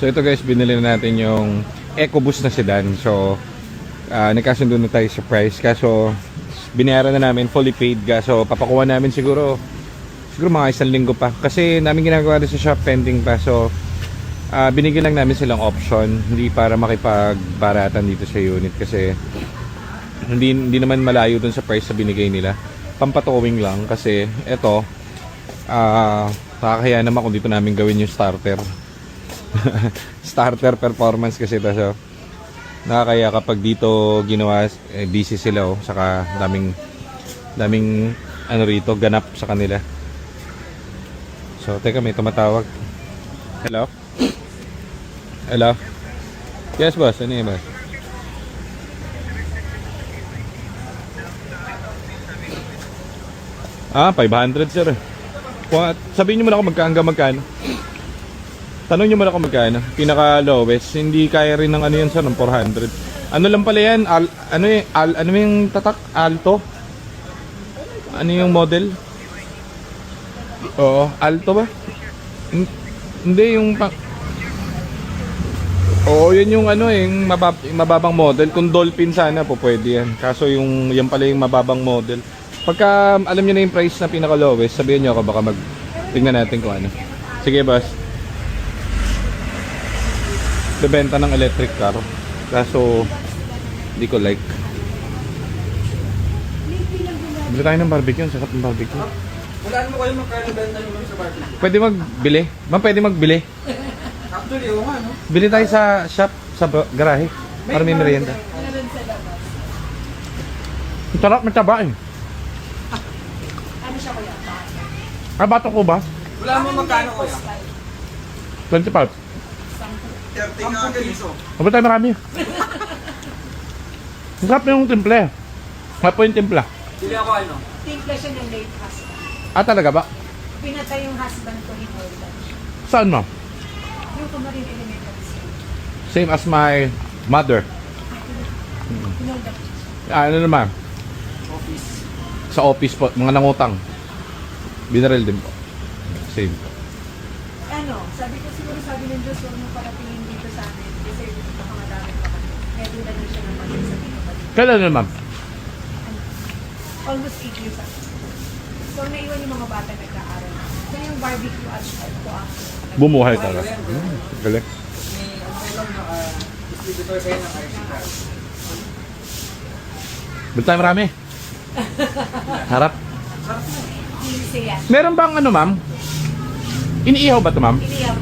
So ito guys, binili na natin yung EcoBoost na sedan. So nagkasundo na tayo sa price. Kaso binayaran na namin, fully paid. Kaso papakuha namin siguro mga 1 linggo pa. Kasi namin ginagawa rin sa shop, pending pa. So binigyan lang namin silang option, hindi para makipagbaratan dito sa unit. Kasi hindi naman malayo dun sa price na binigay nila. Pampatowing lang. Kasi eto, nakakaya naman kung dito namin gawin yung starter. Starter performance kasi ito. So nakakaya kapag dito ginawa, busy sila saka daming ano rito, ganap sa kanila. So teka, may tumatawag. Hello? Hello? Yes boss, ano yun boss? Ah, 500 sir. Sabihin nyo muna ako magkano. Tanong nyo muna ako magkano. Pinaka lowest. Hindi kaya rin ng ano yan sir, ng 400. Ano lang pala yan? Ano yung tatak? Alto? Ano yung model? Oo, Alto ba? Hindi, yung oo, yun yung ano yung mababang model. Kung Dolphin sana po pwede yan. Kaso yan pala yung mababang model. Pagka alam niyo na yung price na pinaka lowest, sabihin niyo ako, baka tingnan natin kung ano. Sige boss. Bebenta ng electric car. Kaso hindi ko like. Bili tayo ng barbecue, sarap ng barbecue. Wala mo kayo magkano-benta naman sa barbecue? Pwede magbili? Ma'am, pwede magbili? Actually, oo nga, no? Bili tayo sa shop, sa garahe. Para may merienda. Ang sarap, mataba eh. Ano siya kuya? Bato ko ba? Wala mo magkano kuya? 25. 30 nga piso. Mabot tayo marami. Ang sarap yung timple. Nga po yung timpla. Bili ako ano? Timpla siya ng late husband. Ah, talaga ba? Pinatay yung husband ko in Orlando. Saan mo? Yung kumarin elementary school. Same as my mother. Pinulda. Ano naman? Office. Sa office po, mga nangutang. Binaril din po. Same po. Ano, sabi ng Diyos, huwag mo paratingin dito sa amin. Kasi dito baka madami pa kami. Kaya doon na din siya naman sa dito pa din. Kailan na ma'am? Almost 8 years ago. So, naiwan yung mga bata nag-aaral. So, yung barbecue at ko Bumuhay talaga. Galing. May ano lang distributor kayo ng RC card. Bili tayo marami. Harap. Easy yan. Meron bang ano ma'am? Iniihaw ba ito ma'am? Iniyaw.